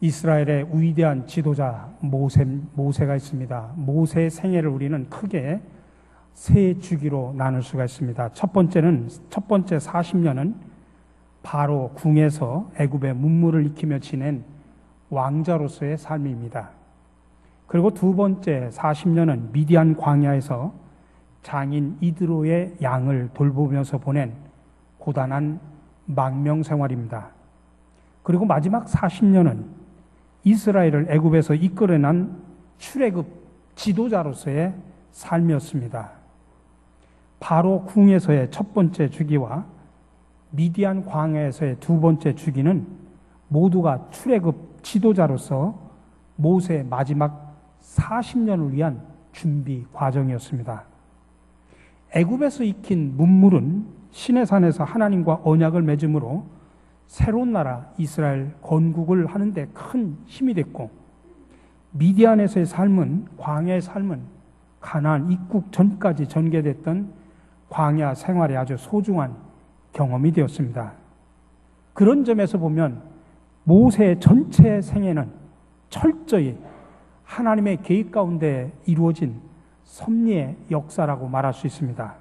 이스라엘의 위대한 지도자 모세가 있습니다. 모세의 생애를 우리는 크게 세 주기로 나눌 수가 있습니다. 첫 번째 40년은 바로 궁에서 애굽의 문물을 익히며 지낸 왕자로서의 삶입니다. 그리고 두 번째 40년은 미디안 광야에서 장인 이드로의 양을 돌보면서 보낸 고단한 망명 생활입니다. 그리고 마지막 40년은 이스라엘을 애굽에서 이끌어낸 출애굽 지도자로서의 삶이었습니다. 바로 궁에서의 첫 번째 주기와 미디안 광야에서의 두 번째 주기는 모두가 출애굽 지도자로서 모세의 마지막 40년을 위한 준비 과정이었습니다. 애굽에서 익힌 문물은 시내산에서 하나님과 언약을 맺음으로 새로운 나라 이스라엘 건국을 하는데 큰 힘이 됐고, 미디안에서의 삶은, 광야의 삶은 가나안 입국 전까지 전개됐던 광야 생활의 아주 소중한 경험이 되었습니다. 그런 점에서 보면 모세의 전체 생애는 철저히 하나님의 계획 가운데 이루어진 섭리의 역사라고 말할 수 있습니다.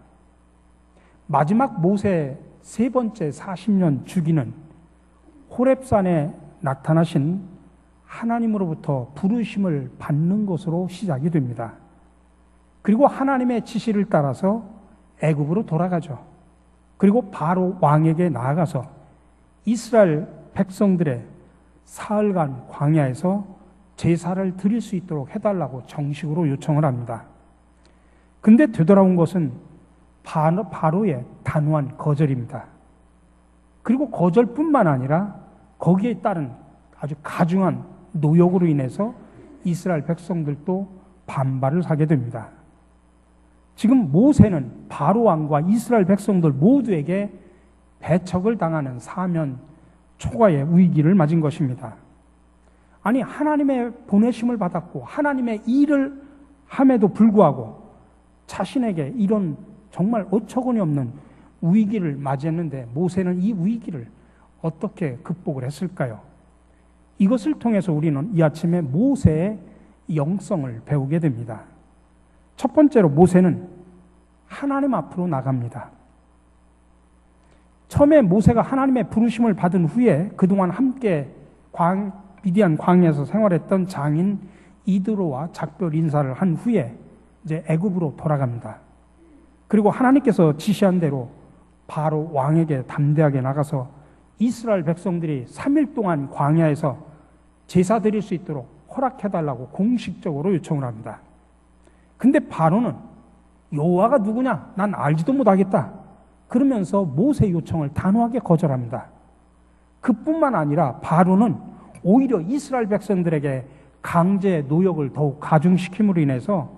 마지막 모세의 세 번째 40년 주기는 호렙산에 나타나신 하나님으로부터 부르심을 받는 것으로 시작이 됩니다. 그리고 하나님의 지시를 따라서 애굽으로 돌아가죠. 그리고 바로 왕에게 나아가서 이스라엘 백성들의 사흘간 광야에서 제사를 드릴 수 있도록 해달라고 정식으로 요청을 합니다. 근데 되돌아온 것은 바로의 단호한 거절입니다. 그리고 거절뿐만 아니라 거기에 따른 아주 가중한 노역으로 인해서 이스라엘 백성들도 반발을 하게 됩니다. 지금 모세는 바로 왕과 이스라엘 백성들 모두에게 배척을 당하는 사면 초과의 위기를 맞은 것입니다. 아니, 하나님의 보내심을 받았고 하나님의 일을 함에도 불구하고 자신에게 이런 정말 어처구니 없는 위기를 맞이했는데 모세는 이 위기를 어떻게 극복을 했을까요? 이것을 통해서 우리는 이 아침에 모세의 영성을 배우게 됩니다. 첫 번째로 모세는 하나님 앞으로 나갑니다. 처음에 모세가 하나님의 부르심을 받은 후에 그동안 함께 미디안 광야에서 생활했던 장인 이드로와 작별 인사를 한 후에 이제 애굽으로 돌아갑니다. 그리고 하나님께서 지시한 대로 바로 왕에게 담대하게 나가서 이스라엘 백성들이 3일 동안 광야에서 제사 드릴 수 있도록 허락해달라고 공식적으로 요청을 합니다. 근데 바로는 여호와가 누구냐? 난 알지도 못하겠다. 그러면서 모세의 요청을 단호하게 거절합니다. 그뿐만 아니라 바로는 오히려 이스라엘 백성들에게 강제 노역을 더욱 가중시킴으로 인해서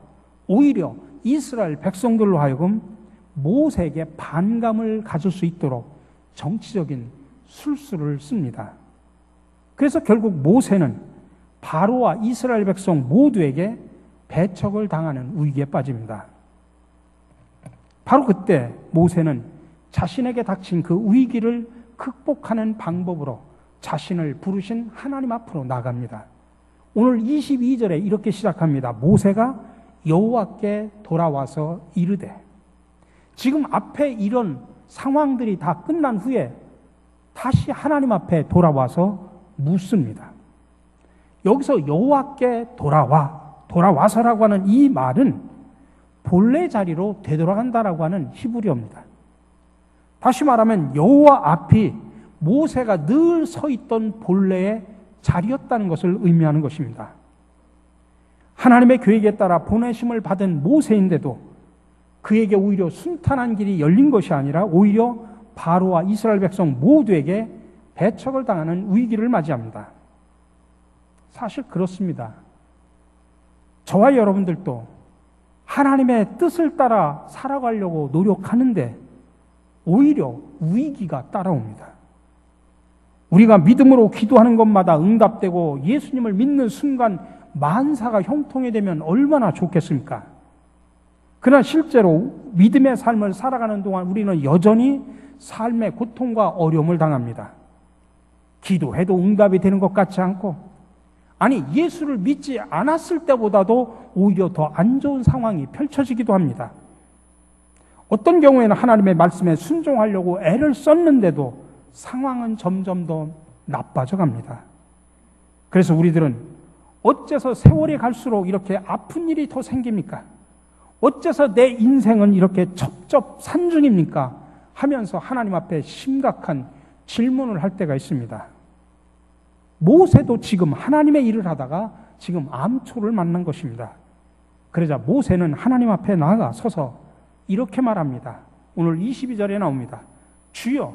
오히려 이스라엘 백성들로 하여금 모세에게 반감을 가질 수 있도록 정치적인 술수를 씁니다. 그래서 결국 모세는 바로와 이스라엘 백성 모두에게 배척을 당하는 위기에 빠집니다. 바로 그때 모세는 자신에게 닥친 그 위기를 극복하는 방법으로 자신을 부르신 하나님 앞으로 나갑니다. 오늘 22절에 이렇게 시작합니다. 모세가 여호와께 돌아와서 이르되, 지금 앞에 이런 상황들이 다 끝난 후에 다시 하나님 앞에 돌아와서 묻습니다. 여기서 여호와께 돌아와서라고 하는 이 말은 본래 자리로 되돌아간다라고 하는 히브리어입니다. 다시 말하면 여호와 앞이 모세가 늘 서 있던 본래의 자리였다는 것을 의미하는 것입니다. 하나님의 계획에 따라 보내심을 받은 모세인데도 그에게 오히려 순탄한 길이 열린 것이 아니라 오히려 바로와 이스라엘 백성 모두에게 배척을 당하는 위기를 맞이합니다. 사실 그렇습니다. 저와 여러분들도 하나님의 뜻을 따라 살아가려고 노력하는데 오히려 위기가 따라옵니다. 우리가 믿음으로 기도하는 것마다 응답되고 예수님을 믿는 순간 만사가 형통이 되면 얼마나 좋겠습니까? 그러나 실제로 믿음의 삶을 살아가는 동안 우리는 여전히 삶의 고통과 어려움을 당합니다. 기도해도 응답이 되는 것 같지 않고, 아니, 예수를 믿지 않았을 때보다도 오히려 더 안 좋은 상황이 펼쳐지기도 합니다. 어떤 경우에는 하나님의 말씀에 순종하려고 애를 썼는데도 상황은 점점 더 나빠져 갑니다. 그래서 우리들은 어째서 세월이 갈수록 이렇게 아픈 일이 더 생깁니까? 어째서 내 인생은 이렇게 첩첩산중입니까? 하면서 하나님 앞에 심각한 질문을 할 때가 있습니다. 모세도 지금 하나님의 일을 하다가 지금 암초를 만난 것입니다. 그러자 모세는 하나님 앞에 나아가 서서 이렇게 말합니다. 오늘 22절에 나옵니다. 주여,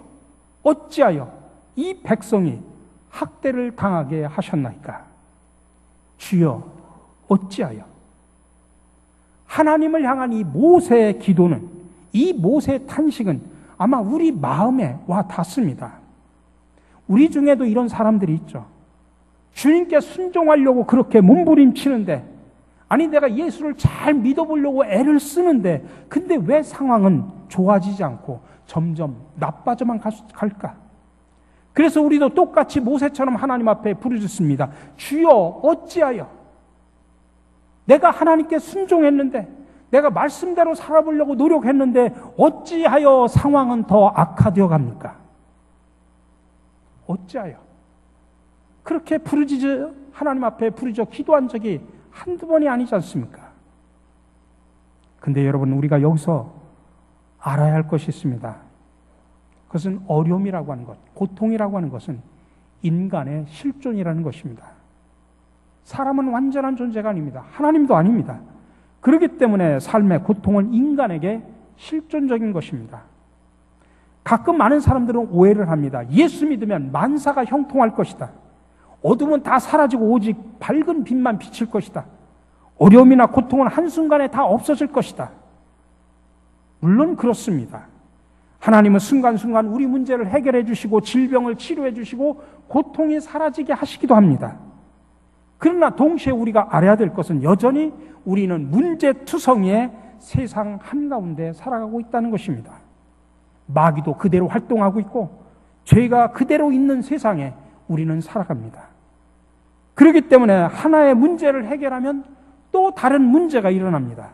어찌하여 이 백성이 학대를 당하게 하셨나이까? 주여, 어찌하여? 하나님을 향한 이 모세의 기도는, 이 모세의 탄식은 아마 우리 마음에 와 닿습니다. 우리 중에도 이런 사람들이 있죠. 주님께 순종하려고 그렇게 몸부림치는데, 아니 내가 예수를 잘 믿어보려고 애를 쓰는데 근데 왜 상황은 좋아지지 않고 점점 나빠져만 갈까? 그래서 우리도 똑같이 모세처럼 하나님 앞에 부르짖습니다. 주여, 어찌하여? 내가 하나님께 순종했는데, 내가 말씀대로 살아보려고 노력했는데 어찌하여 상황은 더 악화되어 갑니까? 어찌하여? 그렇게 하나님 앞에 부르짖어 기도한 적이 한두 번이 아니지 않습니까? 근데 여러분, 우리가 여기서 알아야 할 것이 있습니다. 그것은 어려움이라고 하는 것, 고통이라고 하는 것은 인간의 실존이라는 것입니다. 사람은 완전한 존재가 아닙니다. 하나님도 아닙니다. 그렇기 때문에 삶의 고통은 인간에게 실존적인 것입니다. 가끔 많은 사람들은 오해를 합니다. 예수 믿으면 만사가 형통할 것이다. 어둠은 다 사라지고 오직 밝은 빛만 비칠 것이다. 어려움이나 고통은 한순간에 다 없어질 것이다. 물론 그렇습니다. 하나님은 순간순간 우리 문제를 해결해 주시고 질병을 치료해 주시고 고통이 사라지게 하시기도 합니다. 그러나 동시에 우리가 알아야 될 것은 여전히 우리는 문제투성이의 세상 한가운데 살아가고 있다는 것입니다. 마귀도 그대로 활동하고 있고 죄가 그대로 있는 세상에 우리는 살아갑니다. 그렇기 때문에 하나의 문제를 해결하면 또 다른 문제가 일어납니다.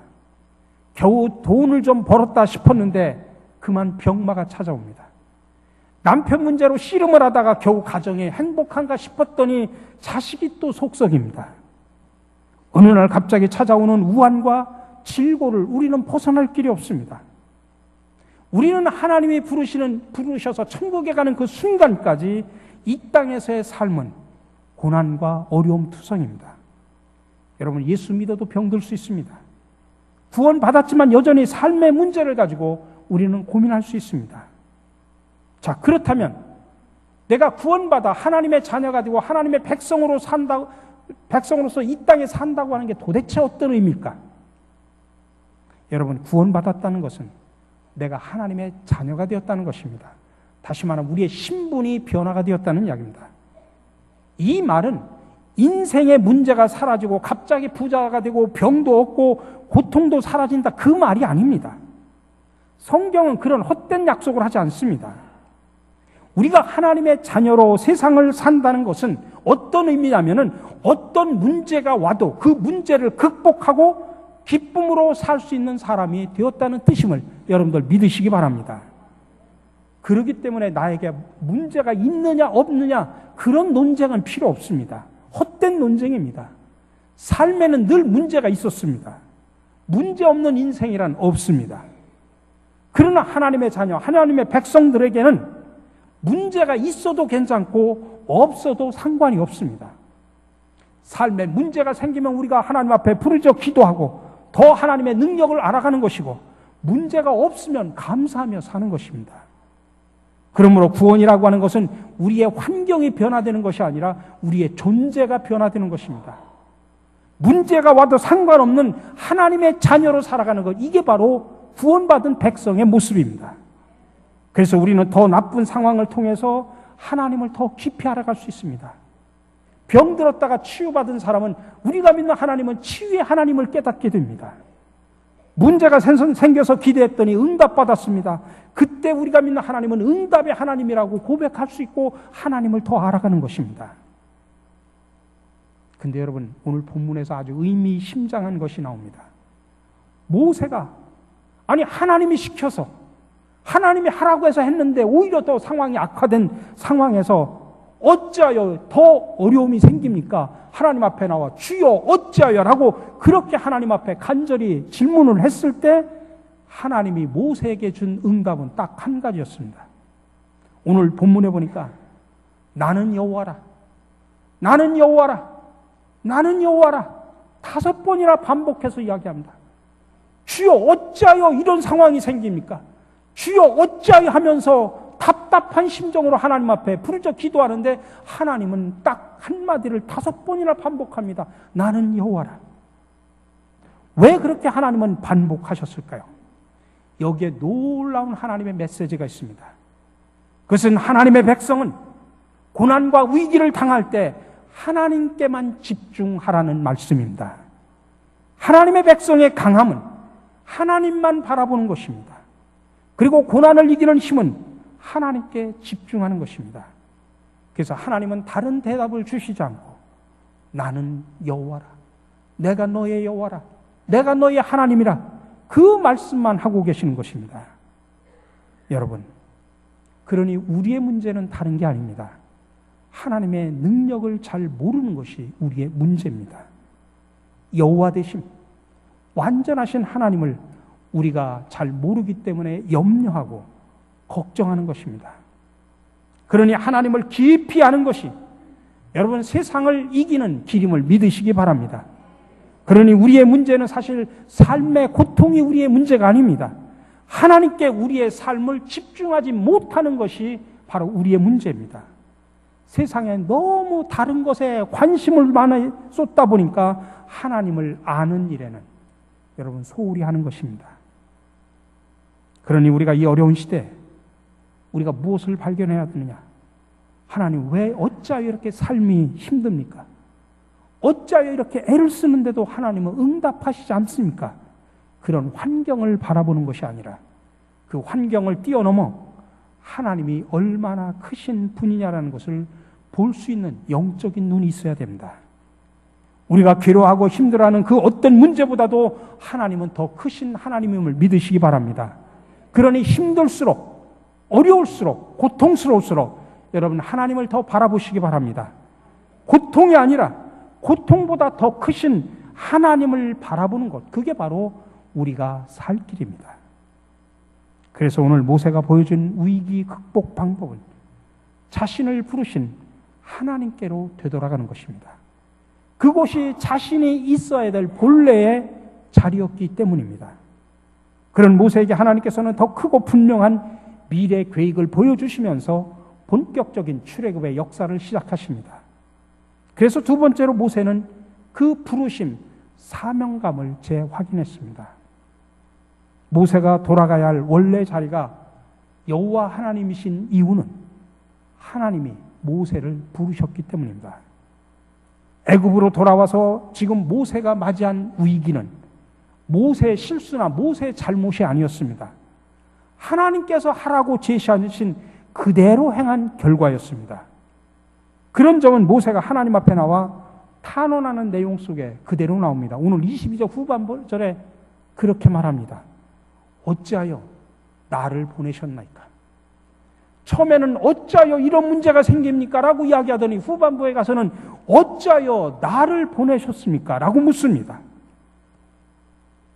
겨우 돈을 좀 벌었다 싶었는데 그만 병마가 찾아옵니다. 남편 문제로 씨름을 하다가 겨우 가정이 행복한가 싶었더니 자식이 또 속썩입니다. 어느 날 갑자기 찾아오는 우환과 질고를 우리는 벗어날 길이 없습니다. 우리는 하나님이 부르셔서 천국에 가는 그 순간까지 이 땅에서의 삶은 고난과 어려움 투성입니다. 여러분, 예수 믿어도 병들 수 있습니다. 구원받았지만 여전히 삶의 문제를 가지고 우리는 고민할 수 있습니다. 자, 그렇다면 내가 구원받아 하나님의 자녀가 되고 하나님의 백성으로서 이 땅에 산다고 하는 게 도대체 어떤 의미일까? 여러분, 구원받았다는 것은 내가 하나님의 자녀가 되었다는 것입니다. 다시 말하면 우리의 신분이 변화가 되었다는 이야기입니다. 이 말은 인생의 문제가 사라지고 갑자기 부자가 되고 병도 없고 고통도 사라진다, 그 말이 아닙니다. 성경은 그런 헛된 약속을 하지 않습니다. 우리가 하나님의 자녀로 세상을 산다는 것은 어떤 의미냐면은 어떤 문제가 와도 그 문제를 극복하고 기쁨으로 살 수 있는 사람이 되었다는 뜻임을 여러분들 믿으시기 바랍니다. 그렇기 때문에 나에게 문제가 있느냐 없느냐 그런 논쟁은 필요 없습니다. 헛된 논쟁입니다. 삶에는 늘 문제가 있었습니다. 문제 없는 인생이란 없습니다. 그러나 하나님의 자녀, 하나님의 백성들에게는 문제가 있어도 괜찮고 없어도 상관이 없습니다. 삶에 문제가 생기면 우리가 하나님 앞에 부르짖어 기도하고 더 하나님의 능력을 알아가는 것이고, 문제가 없으면 감사하며 사는 것입니다. 그러므로 구원이라고 하는 것은 우리의 환경이 변화되는 것이 아니라 우리의 존재가 변화되는 것입니다. 문제가 와도 상관없는 하나님의 자녀로 살아가는 것, 이게 바로 구원받은 백성의 모습입니다. 그래서 우리는 더 나쁜 상황을 통해서 하나님을 더 깊이 알아갈 수 있습니다. 병들었다가 치유받은 사람은, 우리가 믿는 하나님은 치유의 하나님을 깨닫게 됩니다. 문제가 생겨서 기도했더니 응답받았습니다. 그때 우리가 믿는 하나님은 응답의 하나님이라고 고백할 수 있고 하나님을 더 알아가는 것입니다. 근데 여러분, 오늘 본문에서 아주 의미심장한 것이 나옵니다. 모세가, 아니 하나님이 시켜서 하나님이 하라고 해서 했는데 오히려 더 상황이 악화된 상황에서 어찌하여 더 어려움이 생깁니까? 하나님 앞에 나와 주여 어찌하여 라고 그렇게 하나님 앞에 간절히 질문을 했을 때 하나님이 모세에게 준 응답은 딱 한 가지였습니다. 오늘 본문에 보니까 나는 여호와라, 나는 여호와라, 나는 여호와라 5번이나 반복해서 이야기합니다. 주여 어찌하여 이런 상황이 생깁니까? 주여 어찌하여 하면서 답답한 심정으로 하나님 앞에 부르짖어 기도하는데 하나님은 딱 한마디를 5번이나 반복합니다. 나는 여호와라. 왜 그렇게 하나님은 반복하셨을까요? 여기에 놀라운 하나님의 메시지가 있습니다. 그것은 하나님의 백성은 고난과 위기를 당할 때 하나님께만 집중하라는 말씀입니다. 하나님의 백성의 강함은 하나님만 바라보는 것입니다. 그리고 고난을 이기는 힘은 하나님께 집중하는 것입니다. 그래서 하나님은 다른 대답을 주시지 않고 나는 여호와라, 내가 너의 여호와라, 내가 너의 하나님이라 그 말씀만 하고 계시는 것입니다. 여러분, 그러니 우리의 문제는 다른 게 아닙니다. 하나님의 능력을 잘 모르는 것이 우리의 문제입니다. 여호와 되심, 완전하신 하나님을 우리가 잘 모르기 때문에 염려하고 걱정하는 것입니다. 그러니 하나님을 깊이 아는 것이 여러분 세상을 이기는 길임을 믿으시기 바랍니다. 그러니 우리의 문제는 사실 삶의 고통이 우리의 문제가 아닙니다. 하나님께 우리의 삶을 집중하지 못하는 것이 바로 우리의 문제입니다. 세상에 너무 다른 것에 관심을 많이 쏟다 보니까 하나님을 아는 일에는 여러분 소홀히 하는 것입니다. 그러니 우리가 이 어려운 시대에 우리가 무엇을 발견해야 되느냐? 하나님 왜 어찌하여 이렇게 삶이 힘듭니까? 어찌하여 이렇게 애를 쓰는데도 하나님은 응답하시지 않습니까? 그런 환경을 바라보는 것이 아니라 그 환경을 뛰어넘어 하나님이 얼마나 크신 분이냐라는 것을 볼 수 있는 영적인 눈이 있어야 됩니다. 우리가 괴로워하고 힘들어하는 그 어떤 문제보다도 하나님은 더 크신 하나님임을 믿으시기 바랍니다. 그러니 힘들수록, 어려울수록, 고통스러울수록 여러분 하나님을 더 바라보시기 바랍니다. 고통이 아니라 고통보다 더 크신 하나님을 바라보는 것, 그게 바로 우리가 살 길입니다. 그래서 오늘 모세가 보여준 위기 극복 방법은 자신을 부르신 하나님께로 되돌아가는 것입니다. 그곳이 자신이 있어야 될 본래의 자리였기 때문입니다. 그런 모세에게 하나님께서는 더 크고 분명한 미래 계획을 보여주시면서 본격적인 출애굽의 역사를 시작하십니다. 그래서 두 번째로 모세는 그 부르심, 사명감을 재확인했습니다. 모세가 돌아가야 할 원래 자리가 여호와 하나님이신 이유는 하나님이 모세를 부르셨기 때문입니다. 애굽으로 돌아와서 지금 모세가 맞이한 위기는 모세의 실수나 모세의 잘못이 아니었습니다. 하나님께서 하라고 제시하신 그대로 행한 결과였습니다. 그런 점은 모세가 하나님 앞에 나와 탄원하는 내용 속에 그대로 나옵니다. 오늘 22절 후반절에 그렇게 말합니다. 어찌하여 나를 보내셨나이까? 처음에는 어찌하여 이런 문제가 생깁니까? 라고 이야기하더니 후반부에 가서는 어찌하여 나를 보내셨습니까? 라고 묻습니다.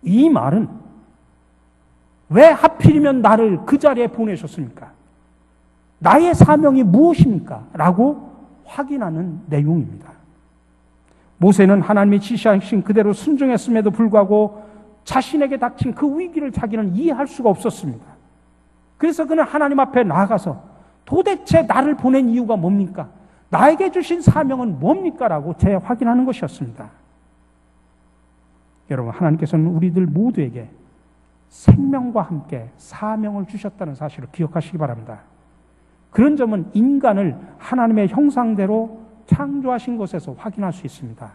이 말은 왜 하필이면 나를 그 자리에 보내셨습니까? 나의 사명이 무엇입니까? 라고 확인하는 내용입니다. 모세는 하나님이 지시하신 그대로 순종했음에도 불구하고 자신에게 닥친 그 위기를 자기는 이해할 수가 없었습니다. 그래서 그는 하나님 앞에 나아가서 도대체 나를 보낸 이유가 뭡니까? 나에게 주신 사명은 뭡니까? 라고 재확인하는 것이었습니다. 여러분, 하나님께서는 우리들 모두에게 생명과 함께 사명을 주셨다는 사실을 기억하시기 바랍니다. 그런 점은 인간을 하나님의 형상대로 창조하신 것에서 확인할 수 있습니다.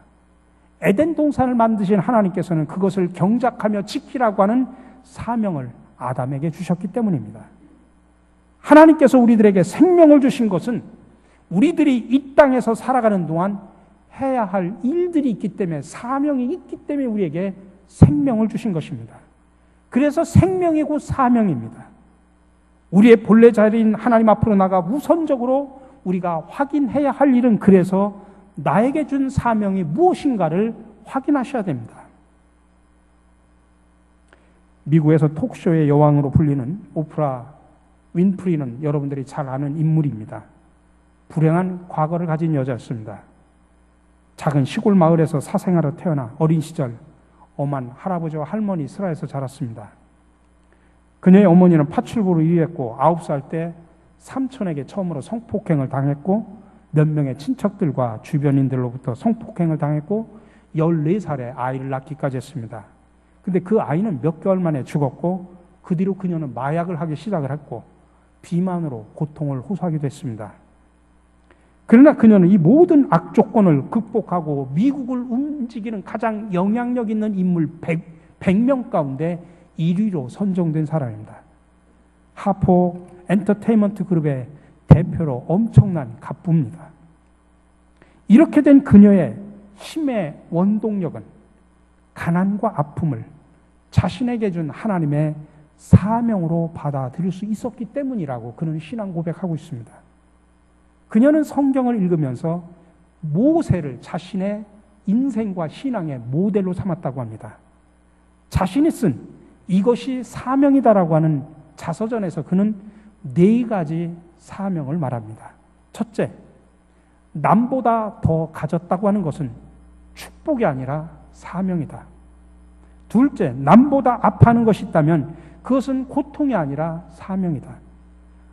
에덴 동산을 만드신 하나님께서는 그것을 경작하며 지키라고 하는 사명을 아담에게 주셨기 때문입니다. 하나님께서 우리들에게 생명을 주신 것은 우리들이 이 땅에서 살아가는 동안 해야 할 일들이 있기 때문에, 사명이 있기 때문에 우리에게 생명을 주신 것입니다. 그래서 생명이 곧 사명입니다. 우리의 본래 자리인 하나님 앞으로 나가 우선적으로 우리가 확인해야 할 일은, 그래서 나에게 준 사명이 무엇인가를 확인하셔야 됩니다. 미국에서 톡쇼의 여왕으로 불리는 오프라 윈프리는 여러분들이 잘 아는 인물입니다. 불행한 과거를 가진 여자였습니다. 작은 시골 마을에서 사생아로 태어나 어린 시절 엄한 할아버지와 할머니 슬하에서 자랐습니다. 그녀의 어머니는 파출부로 일했고 9살 때 삼촌에게 처음으로 성폭행을 당했고, 몇 명의 친척들과 주변인들로부터 성폭행을 당했고 14살에 아이를 낳기까지 했습니다. 근데 그 아이는 몇 개월 만에 죽었고, 그 뒤로 그녀는 마약을 하기 시작을 했고 비만으로 고통을 호소하기도 했습니다. 그러나 그녀는 이 모든 악조건을 극복하고 미국을 움직이는 가장 영향력 있는 인물 100명 가운데 1위로 선정된 사람입니다. 하포 엔터테인먼트 그룹의 대표로 엄청난 갑부입니다. 이렇게 된 그녀의 힘의 원동력은 가난과 아픔을 자신에게 준 하나님의 사명으로 받아들일 수 있었기 때문이라고 그는 신앙 고백하고 있습니다. 그녀는 성경을 읽으면서 모세를 자신의 인생과 신앙의 모델로 삼았다고 합니다. 자신이 쓴 이것이 사명이다라고 하는 자서전에서 그는 4가지 사명을 말합니다. 첫째, 남보다 더 가졌다고 하는 것은 축복이 아니라 사명이다. 둘째, 남보다 아파하는 것이 있다면 그것은 고통이 아니라 사명이다.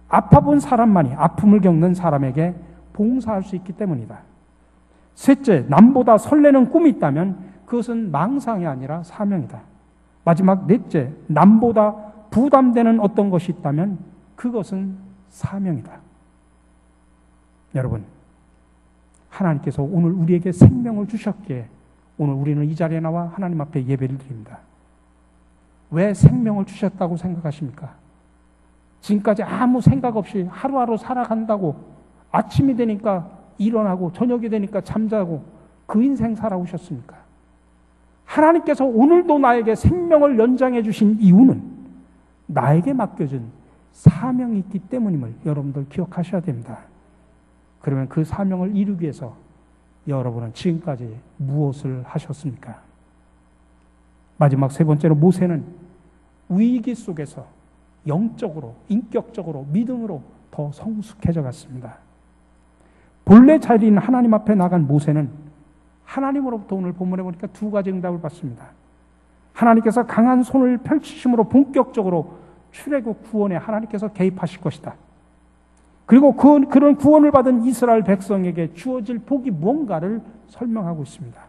아파본 사람만이 아픔을 겪는 사람에게 봉사할 수 있기 때문이다. 셋째, 남보다 설레는 꿈이 있다면 그것은 망상이 아니라 사명이다. 마지막 넷째, 남보다 부담되는 어떤 것이 있다면 그것은 사명이다. 여러분, 하나님께서 오늘 우리에게 생명을 주셨기에 오늘 우리는 이 자리에 나와 하나님 앞에 예배를 드립니다. 왜 생명을 주셨다고 생각하십니까? 지금까지 아무 생각 없이 하루하루 살아간다고, 아침이 되니까 일어나고 저녁이 되니까 잠자고 그 인생 살아오셨습니까? 하나님께서 오늘도 나에게 생명을 연장해 주신 이유는 나에게 맡겨진 사명이 있기 때문임을 여러분들 기억하셔야 됩니다. 그러면 그 사명을 이루기 위해서 여러분은 지금까지 무엇을 하셨습니까? 마지막 세 번째로, 모세는 위기 속에서 영적으로, 인격적으로, 믿음으로 더 성숙해져 갔습니다. 본래 자리인 하나님 앞에 나간 모세는 하나님으로부터 오늘 본문에 보니까 2가지 응답을 받습니다. 하나님께서 강한 손을 펼치심으로 본격적으로 출애굽 구원에 하나님께서 개입하실 것이다. 그리고 그런 구원을 받은 이스라엘 백성에게 주어질 복이 무언가를 설명하고 있습니다.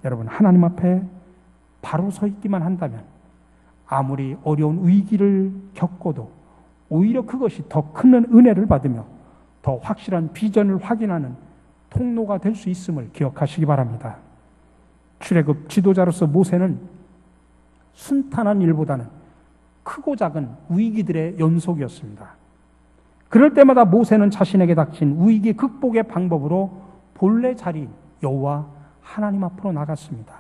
여러분, 하나님 앞에 바로 서 있기만 한다면 아무리 어려운 위기를 겪어도 오히려 그것이 더 큰 은혜를 받으며 더 확실한 비전을 확인하는 통로가 될 수 있음을 기억하시기 바랍니다. 출애굽 지도자로서 모세는 순탄한 일보다는 크고 작은 위기들의 연속이었습니다. 그럴 때마다 모세는 자신에게 닥친 위기 극복의 방법으로 본래 자리인 여호와 하나님 앞으로 나갔습니다.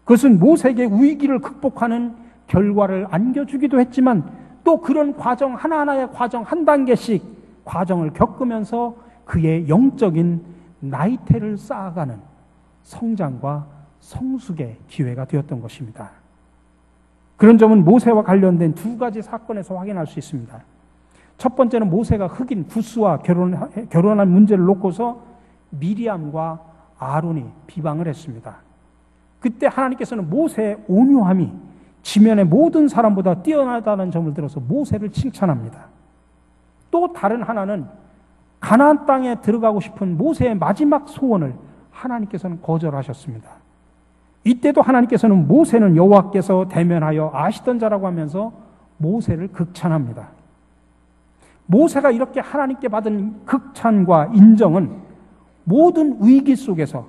그것은 모세에게 위기를 극복하는 결과를 안겨주기도 했지만, 또 그런 과정 하나하나의 과정, 한 단계씩 과정을 겪으면서 그의 영적인 나이테를 쌓아가는 성장과 성숙의 기회가 되었던 것입니다. 그런 점은 모세와 관련된 2가지 사건에서 확인할 수 있습니다. 첫 번째는 모세가 흑인 구스와 결혼한 문제를 놓고서 미리암과 아론이 비방을 했습니다. 그때 하나님께서는 모세의 온유함이 지면의 모든 사람보다 뛰어나다는 점을 들어서 모세를 칭찬합니다. 또 다른 하나는 가나안 땅에 들어가고 싶은 모세의 마지막 소원을 하나님께서는 거절하셨습니다. 이때도 하나님께서는 모세는 여호와께서 대면하여 아시던 자라고 하면서 모세를 극찬합니다. 모세가 이렇게 하나님께 받은 극찬과 인정은 모든 위기 속에서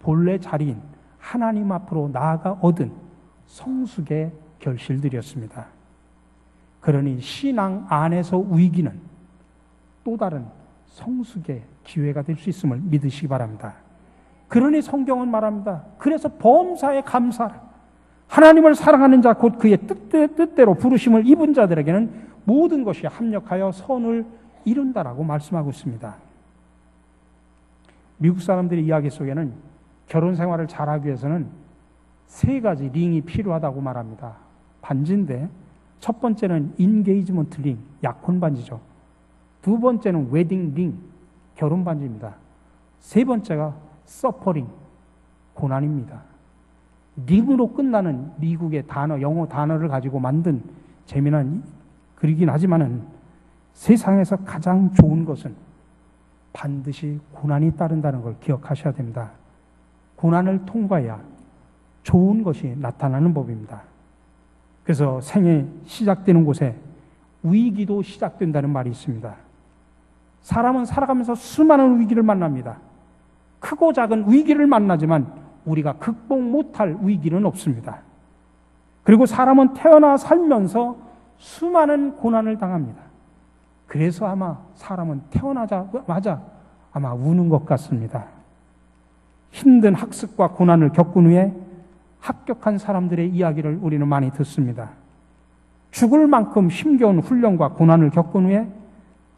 본래 자리인 하나님 앞으로 나아가 얻은 성숙의 결실들이었습니다. 그러니 신앙 안에서 위기는 또 다른 성숙의 기회가 될 수 있음을 믿으시기 바랍니다. 그러니 성경은 말합니다. 그래서 범사에 감사하라. 하나님을 사랑하는 자 곧 그의 뜻대로 부르심을 입은 자들에게는 모든 것이 합력하여 선을 이룬다라고 말씀하고 있습니다. 미국 사람들의 이야기 속에는 결혼 생활을 잘하기 위해서는 3가지 링이 필요하다고 말합니다. 반지인데 첫 번째는 인게이지먼트 링, 약혼 반지죠. 2번째는 웨딩 링, 결혼 반지입니다. 3번째가 서퍼링, 고난입니다. 링으로 끝나는 미국의 단어, 영어 단어를 가지고 만든 재미난 글이긴 하지만은 세상에서 가장 좋은 것은 반드시 고난이 따른다는 걸 기억하셔야 됩니다. 고난을 통과해야 좋은 것이 나타나는 법입니다. 그래서 생애 시작되는 곳에 위기도 시작된다는 말이 있습니다. 사람은 살아가면서 수많은 위기를 만납니다. 크고 작은 위기를 만나지만 우리가 극복 못할 위기는 없습니다. 그리고 사람은 태어나 살면서 수많은 고난을 당합니다. 그래서 아마 사람은 태어나자마자 아마 우는 것 같습니다. 힘든 학습과 고난을 겪은 후에 합격한 사람들의 이야기를 우리는 많이 듣습니다. 죽을 만큼 힘겨운 훈련과 고난을 겪은 후에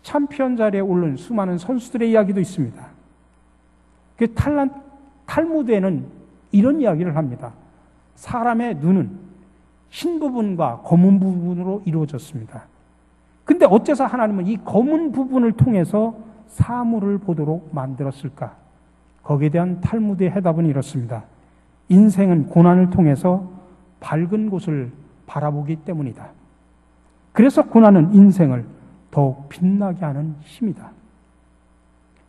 챔피언 자리에 오른 수많은 선수들의 이야기도 있습니다. 그 탈무드에는 이런 이야기를 합니다. 사람의 눈은 흰 부분과 검은 부분으로 이루어졌습니다. 근데 어째서 하나님은 이 검은 부분을 통해서 사물을 보도록 만들었을까? 거기에 대한 탈무드의 해답은 이렇습니다. 인생은 고난을 통해서 밝은 곳을 바라보기 때문이다. 그래서 고난은 인생을 더욱 빛나게 하는 힘이다.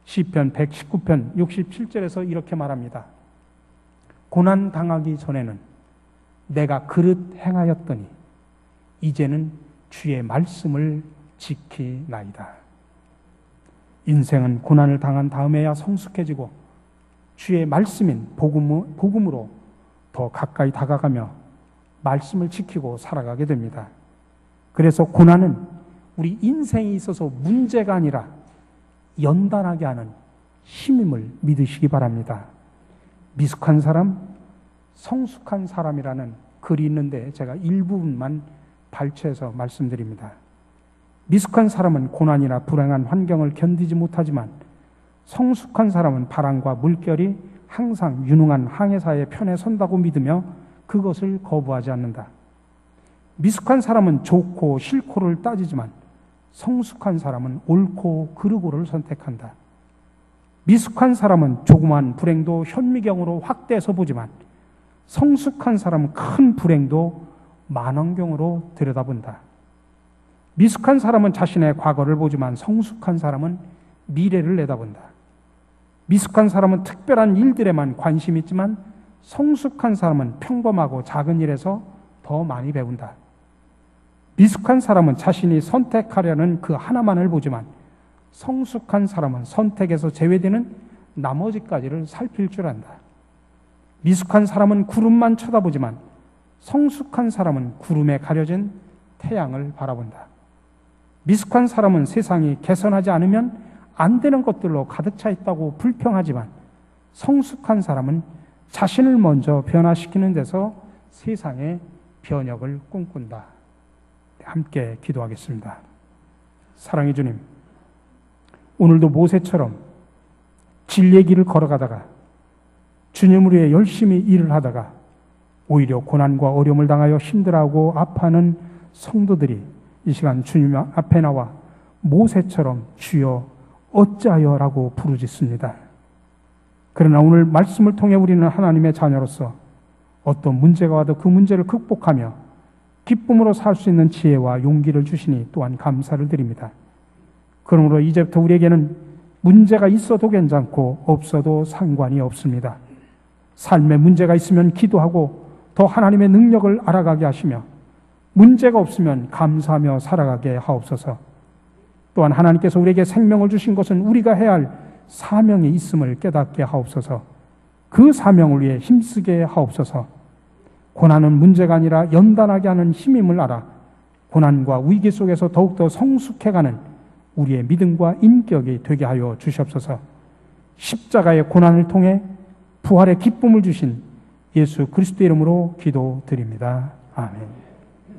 시편 119편 67절에서 이렇게 말합니다. 고난 당하기 전에는 내가 그릇 행하였더니 이제는 주의 말씀을 지키나이다. 인생은 고난을 당한 다음에야 성숙해지고 주의 말씀인 복음으로 더 가까이 다가가며 말씀을 지키고 살아가게 됩니다. 그래서 고난은 우리 인생에 있어서 문제가 아니라 연단하게 하는 힘임을 믿으시기 바랍니다. 미숙한 사람, 성숙한 사람이라는 글이 있는데 제가 일부분만 발췌해서 말씀드립니다. 미숙한 사람은 고난이나 불행한 환경을 견디지 못하지만 성숙한 사람은 바람과 물결이 항상 유능한 항해사의 편에 선다고 믿으며 그것을 거부하지 않는다. 미숙한 사람은 좋고 싫고를 따지지만 성숙한 사람은 옳고 그르고를 선택한다. 미숙한 사람은 조그만 불행도 현미경으로 확대해서 보지만 성숙한 사람은 큰 불행도 만원경으로 들여다본다. 미숙한 사람은 자신의 과거를 보지만 성숙한 사람은 미래를 내다본다. 미숙한 사람은 특별한 일들에만 관심이 있지만 성숙한 사람은 평범하고 작은 일에서 더 많이 배운다. 미숙한 사람은 자신이 선택하려는 그 하나만을 보지만 성숙한 사람은 선택에서 제외되는 나머지까지를 살필 줄 안다. 미숙한 사람은 구름만 쳐다보지만 성숙한 사람은 구름에 가려진 태양을 바라본다. 미숙한 사람은 세상이 개선하지 않으면 안 되는 것들로 가득 차 있다고 불평하지만 성숙한 사람은 자신을 먼저 변화시키는 데서 세상의 변혁을 꿈꾼다. 함께 기도하겠습니다. 사랑의 주님, 오늘도 모세처럼 진리의 길을 걸어가다가 주님을 위해 열심히 일을 하다가 오히려 고난과 어려움을 당하여 힘들어하고 아파하는 성도들이 이 시간 주님 앞에 나와 모세처럼 주여 어찌하여라고 부르짖습니다. 그러나 오늘 말씀을 통해 우리는 하나님의 자녀로서 어떤 문제가 와도 그 문제를 극복하며 기쁨으로 살 수 있는 지혜와 용기를 주시니 또한 감사를 드립니다. 그러므로 이제부터 우리에게는 문제가 있어도 괜찮고 없어도 상관이 없습니다. 삶에 문제가 있으면 기도하고 더 하나님의 능력을 알아가게 하시며 문제가 없으면 감사하며 살아가게 하옵소서. 또한 하나님께서 우리에게 생명을 주신 것은 우리가 해야 할 사명이 있음을 깨닫게 하옵소서. 그 사명을 위해 힘쓰게 하옵소서. 고난은 문제가 아니라 연단하게 하는 힘임을 알아 고난과 위기 속에서 더욱더 성숙해가는 우리의 믿음과 인격이 되게 하여 주시옵소서. 십자가의 고난을 통해 부활의 기쁨을 주신 예수 그리스도의 이름으로 기도드립니다. 아멘.